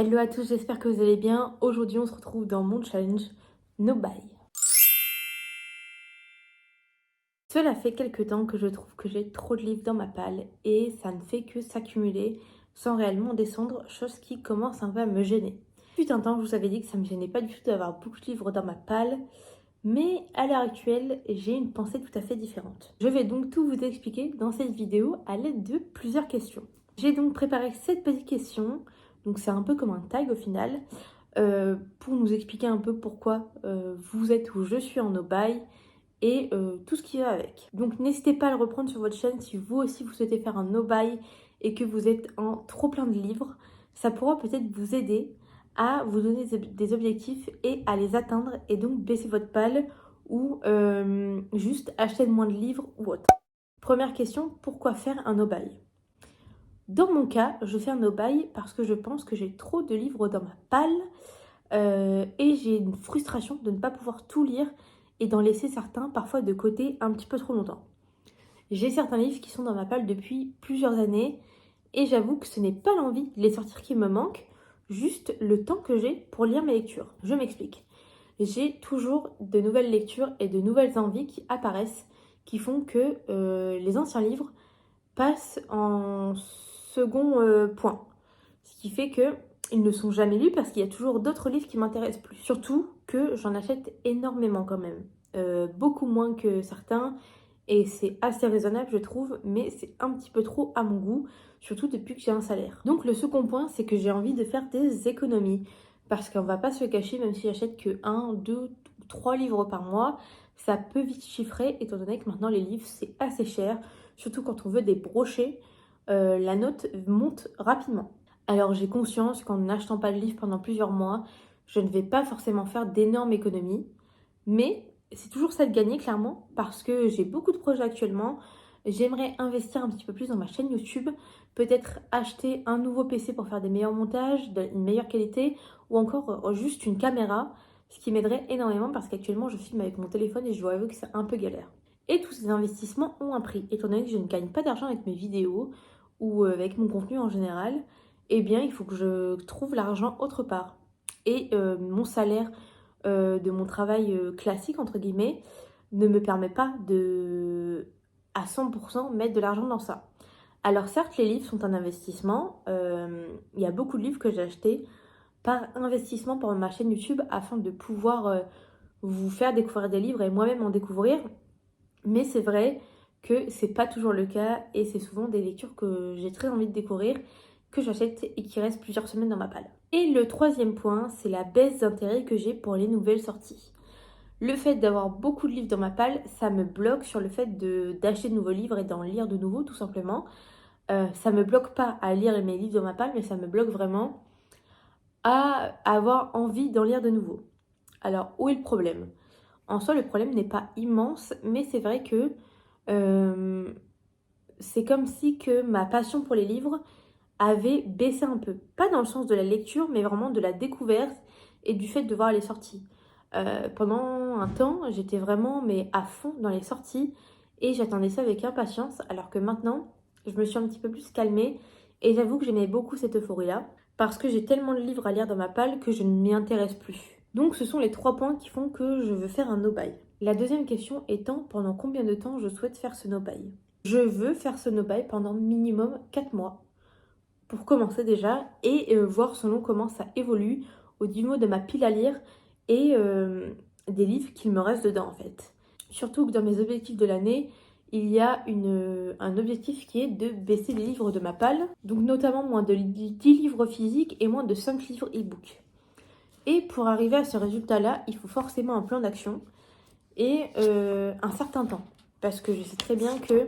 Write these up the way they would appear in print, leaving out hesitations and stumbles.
Hello à tous, j'espère que vous allez bien. Aujourd'hui, on se retrouve dans mon challenge No Buy. Cela fait quelques temps que je trouve que j'ai trop de livres dans ma palle et ça ne fait que s'accumuler sans réellement descendre, chose qui commence un peu à me gêner. Fut un temps, je vous avais dit que ça me gênait pas du tout d'avoir beaucoup de livres dans ma palle, mais à l'heure actuelle, j'ai une pensée tout à fait différente. Je vais donc tout vous expliquer dans cette vidéo à l'aide de plusieurs questions. J'ai donc préparé 7 petites questions, donc c'est un peu comme un tag au final, pour nous expliquer un peu pourquoi vous êtes où je suis en no-buy et tout ce qui va avec. Donc n'hésitez pas à le reprendre sur votre chaîne si vous aussi vous souhaitez faire un no-buy et que vous êtes en trop plein de livres. Ça pourra peut-être vous aider à vous donner des objectifs et à les atteindre et donc baisser votre palle ou juste acheter moins de livres ou autre. Première question, pourquoi faire un no-buy? Dans mon cas, je fais un no-buy parce que je pense que j'ai trop de livres dans ma palle et j'ai une frustration de ne pas pouvoir tout lire et d'en laisser certains parfois de côté un petit peu trop longtemps. J'ai certains livres qui sont dans ma palle depuis plusieurs années et j'avoue que ce n'est pas l'envie de les sortir qui me manque, juste le temps que j'ai pour lire mes lectures. Je m'explique. J'ai toujours de nouvelles lectures et de nouvelles envies qui apparaissent, qui font que les anciens livres passent en second point. Ce qui fait que ils ne sont jamais lus parce qu'il y a toujours d'autres livres qui m'intéressent plus. Surtout que j'en achète énormément quand même. Beaucoup moins que certains. Et c'est assez raisonnable, je trouve, mais c'est un petit peu trop à mon goût, surtout depuis que j'ai un salaire. Donc le second point, c'est que j'ai envie de faire des économies. Parce qu'on va pas se le cacher, même si j'achète que 1, 2, 3 livres par mois, ça peut vite chiffrer, étant donné que maintenant les livres, c'est assez cher. Surtout quand on veut des brochets, la note monte rapidement. Alors j'ai conscience qu'en n'achetant pas de livres pendant plusieurs mois, je ne vais pas forcément faire d'énormes économies, mais c'est toujours ça de gagner clairement parce que j'ai beaucoup de projets actuellement. J'aimerais investir un petit peu plus dans ma chaîne YouTube, peut-être acheter un nouveau PC pour faire des meilleurs montages, une meilleure qualité ou encore juste une caméra, ce qui m'aiderait énormément parce qu'actuellement je filme avec mon téléphone et je dois avouer que c'est un peu galère. Et tous ces investissements ont un prix, étant donné que je ne gagne pas d'argent avec mes vidéos ou avec mon contenu en général, eh bien il faut que je trouve l'argent autre part. Et mon salaire de mon travail classique, entre guillemets, ne me permet pas de, à 100% mettre de l'argent dans ça. Alors certes, les livres sont un investissement. Il y a beaucoup de livres que j'ai achetés par investissement pour ma chaîne YouTube afin de pouvoir vous faire découvrir des livres et moi-même en découvrir. Mais c'est vrai que c'est pas toujours le cas et c'est souvent des lectures que j'ai très envie de découvrir, que j'achète et qui restent plusieurs semaines dans ma palle. Et le troisième point, c'est la baisse d'intérêt que j'ai pour les nouvelles sorties. Le fait d'avoir beaucoup de livres dans ma palle, ça me bloque sur le fait d'acheter de nouveaux livres et d'en lire de nouveaux, tout simplement. Ça me bloque pas à lire mes livres dans ma palle, mais ça me bloque vraiment à avoir envie d'en lire de nouveaux. Alors, où est le problème? En soi, le problème n'est pas immense, mais c'est vrai que euh, c'est comme si que ma passion pour les livres avait baissé un peu. Pas dans le sens de la lecture, mais vraiment de la découverte et du fait de voir les sorties. Pendant un temps, j'étais vraiment mais à fond dans les sorties et j'attendais ça avec impatience, alors que maintenant, je me suis un petit peu plus calmée et j'avoue que j'aimais beaucoup cette euphorie-là parce que j'ai tellement de livres à lire dans ma palle que je ne m'y intéresse plus. Donc ce sont les 3 points qui font que je veux faire un no-buy. La deuxième question étant pendant combien de temps je souhaite faire ce no-buy. Je veux faire ce no-buy pendant minimum 4 mois pour commencer déjà et voir selon comment ça évolue au niveau de ma pile à lire et des livres qu'il me reste dedans en fait. Surtout que dans mes objectifs de l'année, il y a un objectif qui est de baisser les livres de ma palle, donc notamment moins de 10 livres physiques et moins de 5 livres e-book. Et pour arriver à ce résultat-là, il faut forcément un plan d'action et un certain temps. Parce que je sais très bien que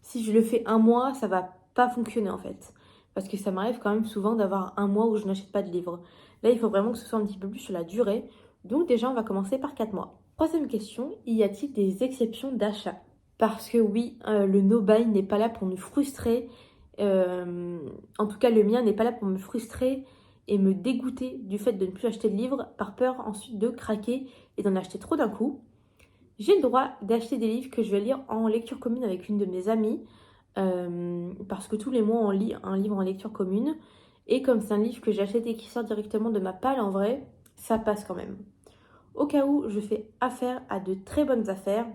si je le fais un mois, ça va pas fonctionner en fait. Parce que ça m'arrive quand même souvent d'avoir un mois où je n'achète pas de livres. Là, il faut vraiment que ce soit un petit peu plus sur la durée. Donc déjà, on va commencer par 4 mois. Troisième question, y a-t-il des exceptions d'achat? Parce que oui, le no-buy n'est pas là pour nous frustrer. En tout cas, le mien n'est pas là pour me frustrer et me dégoûter du fait de ne plus acheter de livres par peur ensuite de craquer et d'en acheter trop d'un coup. J'ai le droit d'acheter des livres que je vais lire en lecture commune avec une de mes amies parce que tous les mois on lit un livre en lecture commune Et comme c'est un livre que j'achète et qui sort directement de ma palle, en vrai, ça passe quand même. Au cas où, je fais affaire à de très bonnes affaires,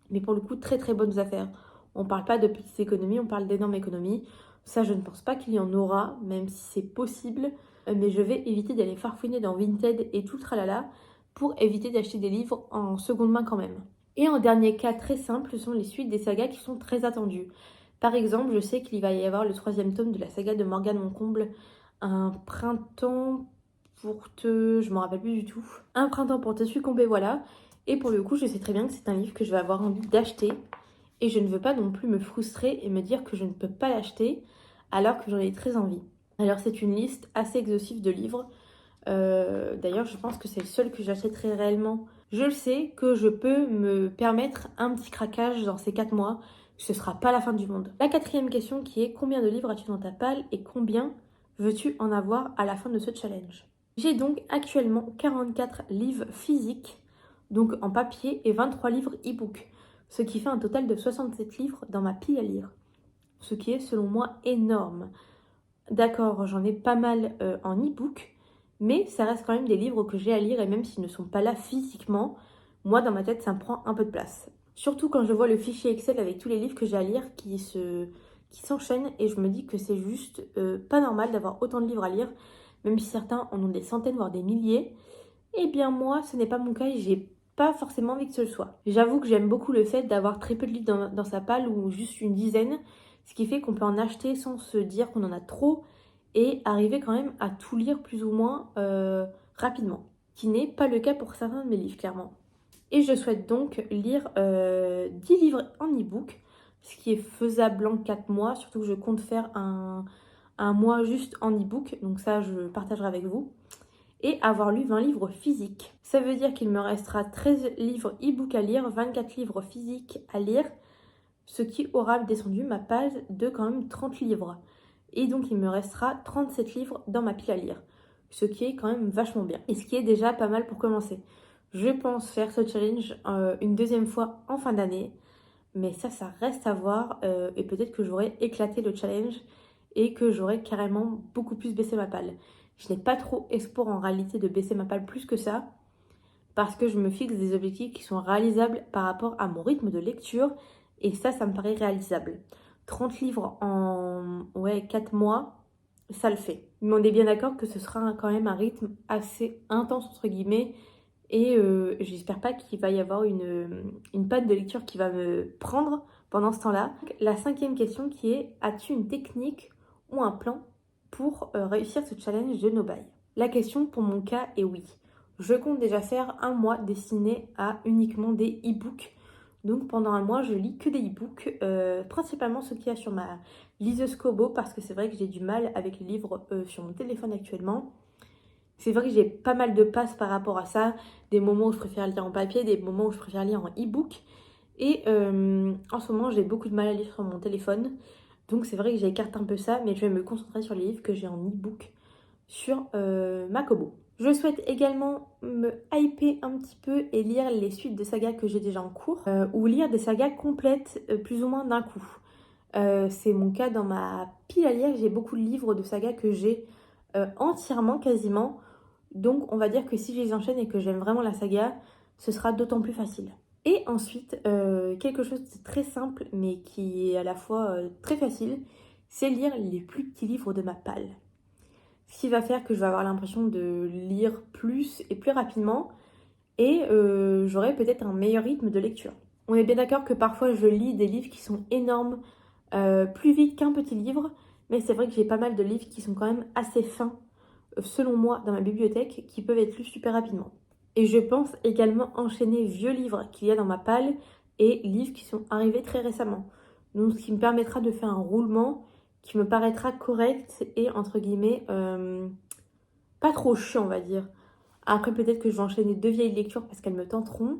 mais pour le coup, très très bonnes affaires. On parle pas de petites économies, on parle d'énormes économies. Ça, je ne pense pas qu'il y en aura, même si c'est possible. Mais je vais éviter d'aller farfouiner dans Vinted et tout le tralala pour éviter d'acheter des livres en seconde main quand même. Et en dernier cas très simple, ce sont les suites des sagas qui sont très attendues. Par exemple, je sais qu'il va y avoir le 3e tome de la saga de Morgane Moncomble, un printemps pour te... je m'en rappelle plus du tout. Un printemps pour te succomber, voilà. Et pour le coup, je sais très bien que c'est un livre que je vais avoir envie d'acheter. Et je ne veux pas non plus me frustrer et me dire que je ne peux pas l'acheter alors que j'en ai très envie. Alors c'est une liste assez exhaustive de livres. D'ailleurs, je pense que c'est le seul que j'achèterai réellement. Je le sais que je peux me permettre un petit craquage dans ces 4 mois. Ce ne sera pas la fin du monde. La 4e question qui est combien de livres as-tu dans ta palle et combien veux-tu en avoir à la fin de ce challenge? J'ai donc actuellement 44 livres physiques, donc en papier, et 23 livres e-book, ce qui fait un total de 67 livres dans ma pile à lire, ce qui est selon moi énorme. D'accord, j'en ai pas mal en e-book, mais ça reste quand même des livres que j'ai à lire et même s'ils ne sont pas là physiquement, moi dans ma tête ça me prend un peu de place. Surtout quand je vois le fichier Excel avec tous les livres que j'ai à lire qui s'enchaînent et je me dis que c'est juste pas normal d'avoir autant de livres à lire, même si certains en ont des centaines voire des milliers. Eh bien moi ce n'est pas mon cas et j'ai pas forcément envie que ce le soit. J'avoue que j'aime beaucoup le fait d'avoir très peu de livres dans sa palle ou juste une dizaine, ce qui fait qu'on peut en acheter sans se dire qu'on en a trop et arriver quand même à tout lire plus ou moins rapidement, qui n'est pas le cas pour certains de mes livres clairement. Et je souhaite donc lire 10 livres en e-book, ce qui est faisable en 4 mois, surtout que je compte faire un mois juste en e-book, donc ça je partagerai avec vous. Et avoir lu 20 livres physiques. Ça veut dire qu'il me restera 13 livres e-book à lire, 24 livres physiques à lire, ce qui aura descendu ma page de quand même 30 livres. Et donc il me restera 37 livres dans ma pile à lire, ce qui est quand même vachement bien. Et ce qui est déjà pas mal pour commencer. Je pense faire ce challenge une 2e fois en fin d'année, mais ça reste à voir. Et peut-être que j'aurai éclaté le challenge et que j'aurai carrément beaucoup plus baissé ma palle. Je n'ai pas trop espoir en réalité de baisser ma palle plus que ça, parce que je me fixe des objectifs qui sont réalisables par rapport à mon rythme de lecture, et ça me paraît réalisable. 30 livres en 4 mois, ça le fait. Mais on est bien d'accord que ce sera quand même un rythme assez intense, entre guillemets, et j'espère pas qu'il va y avoir une panne de lecture qui va me prendre pendant ce temps-là. La 5e question qui est, as-tu une technique ou un plan pour réussir ce challenge de no buy? La question pour mon cas est oui. Je compte déjà faire un mois destiné à uniquement des e-books. Donc pendant un mois, je lis que des e-books, principalement ceux qu'il y a sur ma liseuse Kobo, parce que c'est vrai que j'ai du mal avec les livres sur mon téléphone actuellement. C'est vrai que j'ai pas mal de passes par rapport à ça, des moments où je préfère lire en papier, des moments où je préfère lire en e-book. Et en ce moment, j'ai beaucoup de mal à lire sur mon téléphone. Donc c'est vrai que j'écarte un peu ça, mais je vais me concentrer sur les livres que j'ai en e-book sur ma Kobo. Je souhaite également me hyper un petit peu et lire les suites de sagas que j'ai déjà en cours, ou lire des sagas complètes plus ou moins d'un coup. C'est mon cas dans ma pile à lire, j'ai beaucoup de livres de sagas que j'ai entièrement quasiment. Donc on va dire que si je les enchaîne et que j'aime vraiment la saga, ce sera d'autant plus facile. Et ensuite, quelque chose de très simple mais qui est à la fois très facile, c'est lire les plus petits livres de ma palle. Ce qui va faire que je vais avoir l'impression de lire plus et plus rapidement et j'aurai peut-être un meilleur rythme de lecture. On est bien d'accord que parfois je lis des livres qui sont énormes plus vite qu'un petit livre, mais c'est vrai que j'ai pas mal de livres qui sont quand même assez fins, selon moi, dans ma bibliothèque, qui peuvent être lus super rapidement. Et je pense également enchaîner vieux livres qu'il y a dans ma palle et livres qui sont arrivés très récemment. Donc ce qui me permettra de faire un roulement qui me paraîtra correct et entre guillemets pas trop chiant on va dire. Après peut-être que je vais enchaîner 2 vieilles lectures parce qu'elles me tenteront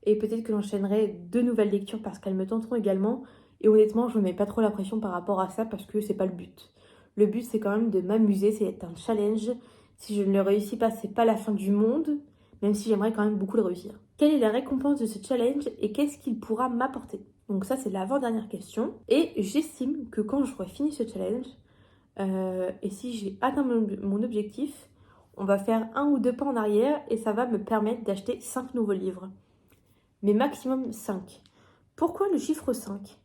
et peut-être que j'enchaînerai 2 nouvelles lectures parce qu'elles me tenteront également. Et honnêtement je ne mets pas trop la pression par rapport à ça parce que c'est pas le but. Le but c'est quand même de m'amuser, c'est un challenge. Si je ne le réussis pas, c'est pas la fin du monde, même si j'aimerais quand même beaucoup le réussir. Quelle est la récompense de ce challenge et qu'est-ce qu'il pourra m'apporter? Donc ça c'est l'avant-dernière question. Et j'estime que quand j'aurai fini ce challenge, Et si j'ai atteint mon objectif, on va faire 1 ou 2 pas en arrière et ça va me permettre d'acheter 5 nouveaux livres. Mais maximum 5. Pourquoi le chiffre 5?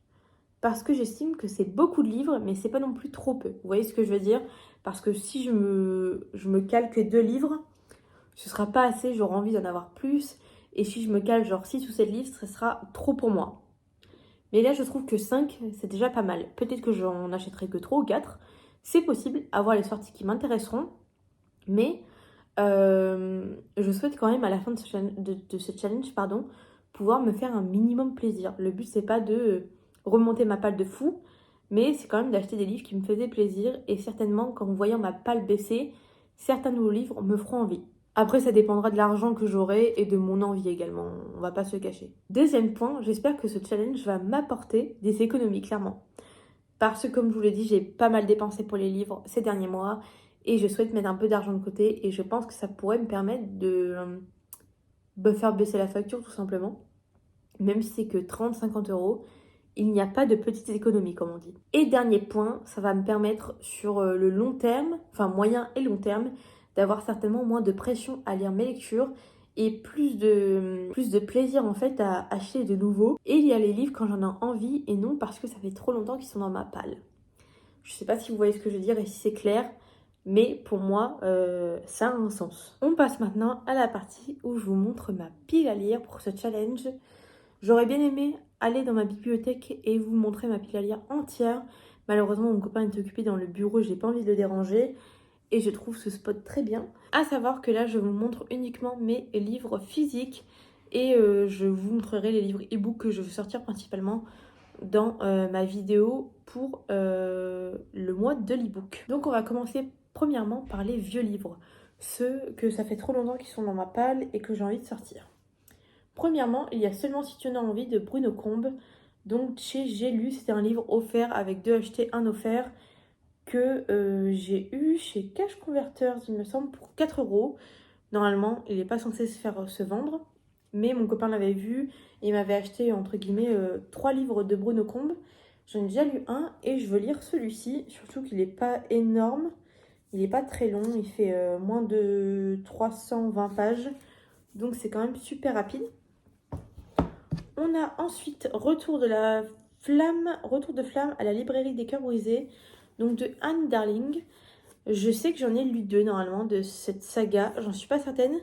Parce que j'estime que c'est beaucoup de livres, mais c'est pas non plus trop peu. Vous voyez ce que je veux dire? Parce que si je me cale que 2 livres, ce sera pas assez, j'aurai envie d'en avoir plus. Et si je me cale genre 6 ou 7 livres, ce sera trop pour moi. Mais là, je trouve que 5, c'est déjà pas mal. Peut-être que j'en achèterai que 3 ou 4. C'est possible, avoir les sorties qui m'intéresseront. Mais je souhaite quand même, à la fin de ce challenge, pardon, pouvoir me faire un minimum plaisir. Le but, c'est pas de remonter ma palle de fou, mais c'est quand même d'acheter des livres qui me faisaient plaisir. Et certainement, qu'en voyant ma palle baisser, certains nouveaux livres me feront envie. Après, ça dépendra de l'argent que j'aurai et de mon envie également, on va pas se cacher. Deuxième point, j'espère que ce challenge va m'apporter des économies, clairement. Parce que, comme je vous l'ai dit, j'ai pas mal dépensé pour les livres ces derniers mois et je souhaite mettre un peu d'argent de côté et je pense que ça pourrait me permettre de me faire baisser la facture tout simplement. Même si c'est que 30-50 euros, il n'y a pas de petites économies comme on dit. Et dernier point, ça va me permettre sur le long terme, enfin moyen et long terme, d'avoir certainement moins de pression à lire mes lectures et plus de plaisir en fait à acheter de nouveau et lire les livres quand j'en ai envie et non parce que ça fait trop longtemps qu'ils sont dans ma palle. Je sais pas si vous voyez ce que je veux dire et si c'est clair, mais pour moi, ça a un sens. On passe maintenant à la partie où je vous montre ma pile à lire pour ce challenge. J'aurais bien aimé aller dans ma bibliothèque et vous montrer ma pile à lire entière. Malheureusement, mon copain est occupé dans le bureau, j'ai pas envie de le déranger. Et je trouve ce spot très bien. À savoir que là, je vous montre uniquement mes livres physiques. Et je vous montrerai les livres e-book que je veux sortir principalement dans ma vidéo pour le mois de l'e-book. Donc on va commencer premièrement par les vieux livres. Ceux que ça fait trop longtemps qu'ils sont dans ma palle et que j'ai envie de sortir. Premièrement, il y a Seulement si tu en as envie de Bruno Combe. Donc chez J'ai lu, c'était un livre offert avec 2 achetés, 1 offert que j'ai eu chez Cash Converters, il me semble, pour 4 euros. Normalement, il n'est pas censé se vendre, mais mon copain l'avait vu et il m'avait acheté, entre guillemets, 3 livres de Bruno Combe. J'en ai déjà lu un et je veux lire celui-ci, surtout qu'il n'est pas énorme, il n'est pas très long, il fait moins de 320 pages, donc c'est quand même super rapide. On a ensuite Retour de flamme à la librairie des cœurs brisés, donc de Anne Darling. Je sais que j'en ai lu 2 normalement de cette saga, j'en suis pas certaine,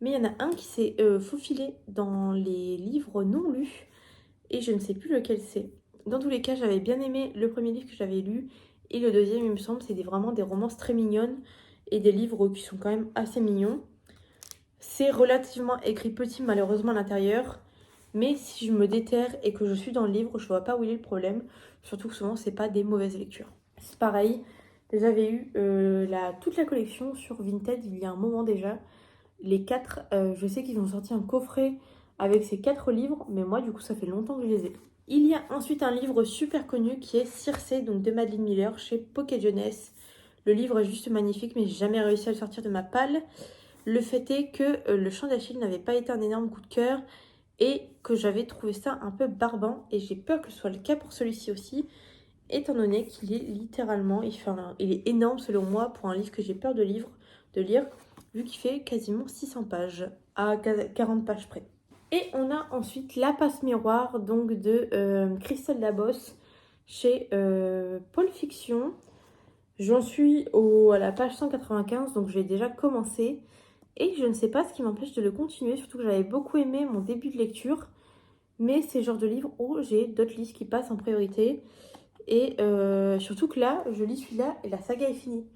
mais il y en a un qui s'est faufilé dans les livres non lus et je ne sais plus lequel c'est. Dans tous les cas, j'avais bien aimé le premier livre que j'avais lu et le deuxième, il me semble, c'est vraiment des romances très mignonnes et des livres qui sont quand même assez mignons. C'est relativement écrit petit malheureusement à l'intérieur, mais si je me déterre et que je suis dans le livre, je vois pas où il est le problème, surtout que souvent c'est pas des mauvaises lectures. C'est pareil, j'avais eu toute la collection sur Vinted il y a un moment déjà. Les 4, je sais qu'ils ont sorti un coffret avec ces 4 livres, mais moi du coup ça fait longtemps que je les ai. Il y a ensuite un livre super connu qui est Circé, donc de Madeleine Miller chez Pocket Jeunesse. Le livre est juste magnifique, mais j'ai jamais réussi à le sortir de ma palle. Le fait est que le Chant d'Achille n'avait pas été un énorme coup de cœur et que j'avais trouvé ça un peu barbant et j'ai peur que ce soit le cas pour celui-ci aussi, étant donné qu'il est littéralement, il est énorme selon moi pour un livre que j'ai peur de lire, vu qu'il fait quasiment 600 pages, à 40 pages près. Et on a ensuite La Passe Miroir, donc de Christelle Labosse, chez Paul Fiction. J'en suis à la page 195, donc j'ai déjà commencé. Et je ne sais pas ce qui m'empêche de le continuer, surtout que j'avais beaucoup aimé mon début de lecture. Mais c'est le genre de livre où j'ai d'autres livres qui passent en priorité. Et surtout que là, je lis celui-là et la saga est finie.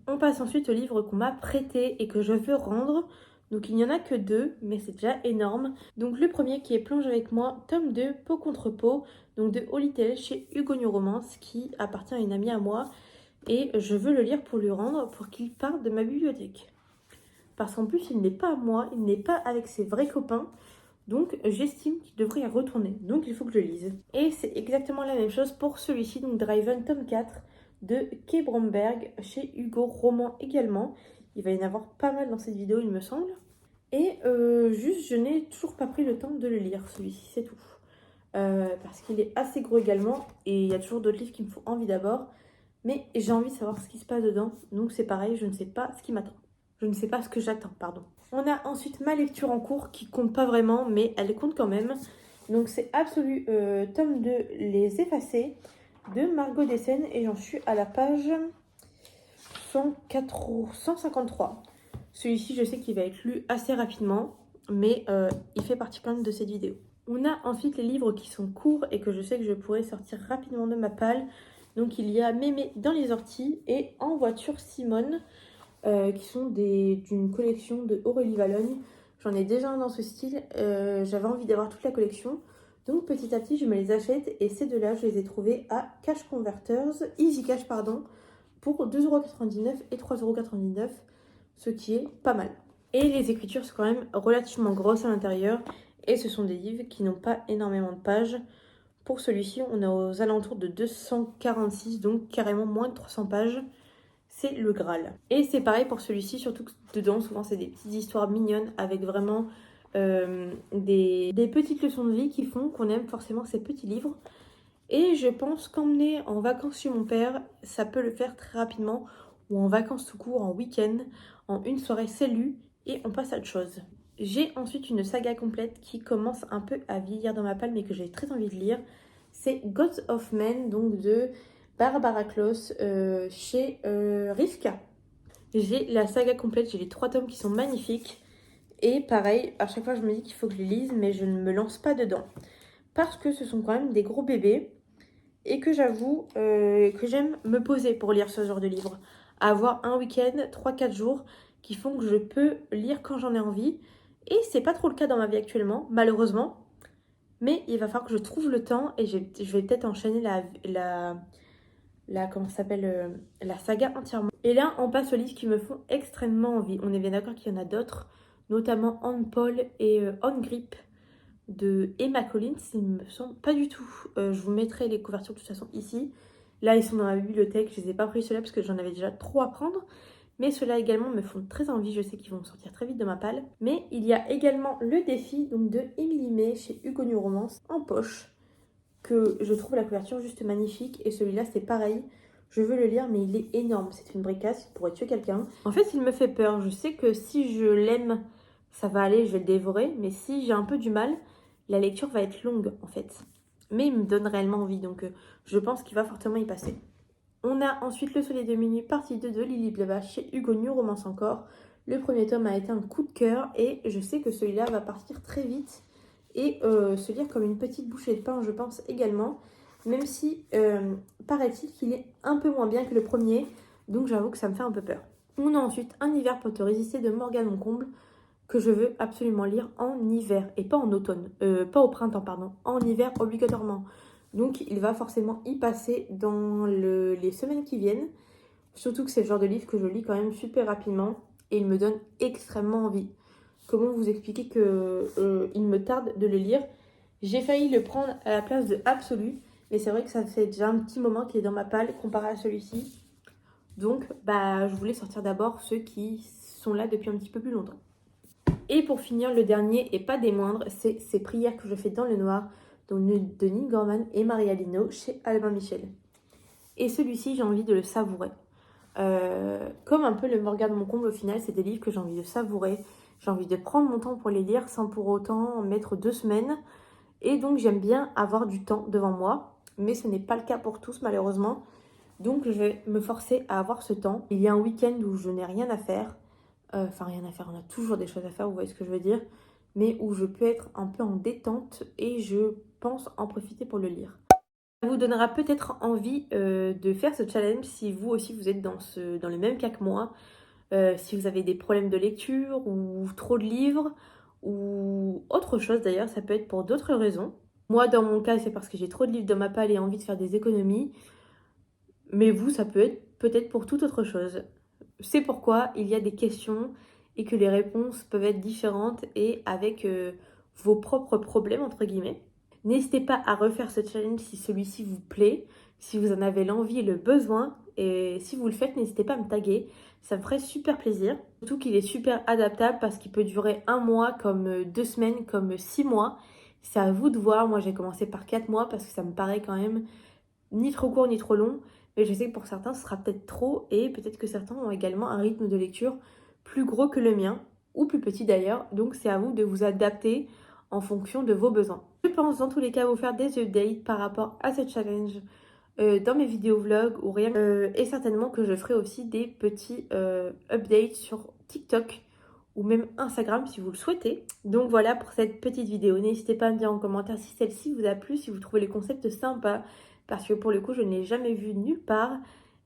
On passe ensuite au livre qu'on m'a prêté et que je veux rendre. Donc il n'y en a que 2, mais c'est déjà énorme. Donc le premier qui est Plonge avec moi, tome 2, Peau contre peau, donc de Holly Tell chez Hugo New Romance, qui appartient à une amie à moi. Et je veux le lire pour lui rendre, pour qu'il parte de ma bibliothèque. Parce qu'en plus, il n'est pas à moi, il n'est pas avec ses vrais copains. Donc j'estime qu'il devrait y retourner. Donc il faut que je lise. Et c'est exactement la même chose pour celui-ci, donc Driven tome 4 de Kay Bromberg chez Hugo Roman également. Il va y en avoir pas mal dans cette vidéo, il me semble. Et juste, je n'ai toujours pas pris le temps de le lire, celui-ci, c'est tout. Parce qu'il est assez gros également. Et il y a toujours d'autres livres qui me font envie d'abord. mais j'ai envie de savoir ce qui se passe dedans, donc c'est pareil, je ne sais pas ce qui m'attend. Je ne sais pas ce que j'attends, pardon. On a ensuite ma lecture en cours qui compte pas vraiment, mais elle compte quand même. Donc c'est Absolu, tome 2, Les Effacés, de Margot Dessen, et j'en suis à la page 153. Celui-ci, je sais qu'il va être lu assez rapidement, mais il fait partie quand même de cette vidéo. On a ensuite les livres qui sont courts et que je sais que je pourrais sortir rapidement de ma palle. Donc il y a Mémé dans les orties et En voiture Simone, qui sont d'une collection de Aurélie Valogne. J'en ai déjà un dans ce style, j'avais envie d'avoir toute la collection. Donc petit à petit, je me les achète et ces deux-là, je les ai trouvés à Cash Converters, Easy Cash pardon, pour 2,99€ et 3,99€, ce qui est pas mal. Et les écritures sont quand même relativement grosses à l'intérieur et ce sont des livres qui n'ont pas énormément de pages. Pour celui-ci, on est aux alentours de 246, donc carrément moins de 300 pages. C'est le Graal. Et c'est pareil pour celui-ci, surtout que dedans, souvent, c'est des petites histoires mignonnes avec vraiment des petites leçons de vie qui font qu'on aime forcément ces petits livres. Et je pense qu'emmener en vacances chez mon père, ça peut le faire très rapidement, ou en vacances tout court, en week-end, en une soirée, c'est lu, et on passe à autre chose. J'ai ensuite une saga complète qui commence un peu à vieillir dans ma palle, mais que j'ai très envie de lire. C'est Gods of Men, donc de Barbara Kloss, chez Rivka. J'ai la saga complète, j'ai les 3 tomes qui sont magnifiques. Et pareil, à chaque fois je me dis qu'il faut que je les lise, mais je ne me lance pas dedans. Parce que ce sont quand même des gros bébés. Et que j'avoue que j'aime me poser pour lire ce genre de livre. Avoir un week-end, 3-4 jours, qui font que je peux lire quand j'en ai envie. Et c'est pas trop le cas dans ma vie actuellement, malheureusement. Mais il va falloir que je trouve le temps et je vais peut-être enchaîner comment ça s'appelle, la saga entièrement. Et là, on passe aux livres qui me font extrêmement envie. On est bien d'accord qu'il y en a d'autres, notamment On Paul et On Grip de Emma Collins, ils me sont pas du tout. Je vous mettrai les couvertures de toute façon ici. Là, ils sont dans ma bibliothèque. Je les ai pas pris ceux-là parce que j'en avais déjà trop à prendre. Mais ceux-là également me font très envie. Je sais qu'ils vont sortir très vite de ma palle. Mais il y a également Le Défi donc de Émilie May chez Hugo New Romance en poche. Que je trouve la couverture juste magnifique. Et celui-là, c'est pareil. Je veux le lire, mais il est énorme. C'est une bricasse, il pourrait tuer quelqu'un. En fait, il me fait peur. Je sais que si je l'aime, ça va aller, je vais le dévorer. Mais si j'ai un peu du mal, la lecture va être longue en fait. Mais il me donne réellement envie, donc je pense qu'il va fortement y passer. On a ensuite Le Soleil de minuit, partie 2 de Lily Blava chez Hugo New Romance encore. Le premier tome a été un coup de cœur et je sais que celui-là va partir très vite et se lire comme une petite bouchée de pain, je pense également. Même si, paraît-il qu'il est un peu moins bien que le premier, donc j'avoue que ça me fait un peu peur. On a ensuite Un hiver pour te résister de Morgane Moncomble, que je veux absolument lire en hiver et pas en automne, pas au printemps pardon, en hiver obligatoirement. Donc il va forcément y passer dans les semaines qui viennent. Surtout que c'est le genre de livre que je lis quand même super rapidement et il me donne extrêmement envie. Comment vous expliquer que il me tarde de le lire? J'ai failli le prendre à la place de Absolu, mais c'est vrai que ça fait déjà un petit moment qu'il est dans ma palle comparé à celui-ci. Donc bah je voulais sortir d'abord ceux qui sont là depuis un petit peu plus longtemps. Et pour finir, le dernier, et pas des moindres, c'est Ces prières que je fais dans le noir, donc de Neil Gorman et Maria Lino chez Albin Michel. Et celui-ci, j'ai envie de le savourer. Comme un peu le Morgane Moncomble, au final, c'est des livres que j'ai envie de savourer. J'ai envie de prendre mon temps pour les lire sans pour autant mettre 2 semaines. Et donc, j'aime bien avoir du temps devant moi. Mais ce n'est pas le cas pour tous, malheureusement. Donc, je vais me forcer à avoir ce temps. Il y a un week-end où je n'ai rien à faire. Enfin, rien à faire, on a toujours des choses à faire, vous voyez ce que je veux dire. Mais où je peux être un peu en détente et je pense en profiter pour le lire. Ça vous donnera peut-être envie de faire ce challenge si vous aussi vous êtes dans le même cas que moi. Si vous avez des problèmes de lecture ou trop de livres ou autre chose d'ailleurs, ça peut être pour d'autres raisons. Moi, dans mon cas, c'est parce que j'ai trop de livres dans ma palle et envie de faire des économies. Mais vous, ça peut être peut-être pour toute autre chose. C'est pourquoi il y a des questions et que les réponses peuvent être différentes et avec vos propres problèmes, entre guillemets. N'hésitez pas à refaire ce challenge si celui-ci vous plaît, si vous en avez l'envie et le besoin. Et si vous le faites, n'hésitez pas à me taguer. Ça me ferait super plaisir. Surtout qu'il est super adaptable parce qu'il peut durer 1 mois, comme 2 semaines, comme 6 mois. C'est à vous de voir. Moi, j'ai commencé par 4 mois parce que ça me paraît quand même ni trop court ni trop long. mais je sais que pour certains, ce sera peut-être trop et peut-être que certains ont également un rythme de lecture plus gros que le mien, ou plus petit d'ailleurs, donc c'est à vous de vous adapter en fonction de vos besoins. Je pense dans tous les cas vous faire des updates par rapport à ce challenge dans mes vidéos vlogs ou rien. Et certainement que je ferai aussi des petits updates sur TikTok ou même Instagram si vous le souhaitez. Donc voilà pour cette petite vidéo. N'hésitez pas à me dire en commentaire si celle-ci vous a plu, si vous trouvez les concepts sympas, parce que pour le coup je ne l'ai jamais vu nulle part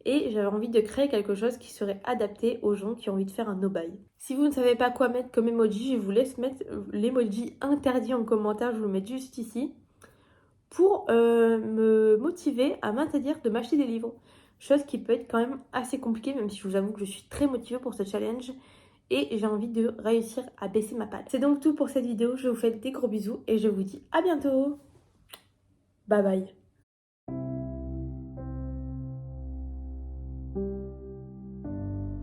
et j'avais envie de créer quelque chose qui serait adapté aux gens qui ont envie de faire un no-buy. Si vous ne savez pas quoi mettre comme emoji, je vous laisse mettre l'emoji interdit en commentaire, je vous le mets juste ici pour me motiver à m'interdire de m'acheter des livres. Chose qui peut être quand même assez compliquée, même si je vous avoue que je suis très motivée pour ce challenge et j'ai envie de réussir à baisser ma patte. C'est donc tout pour cette vidéo, je vous fais des gros bisous et je vous dis à bientôt. Bye bye.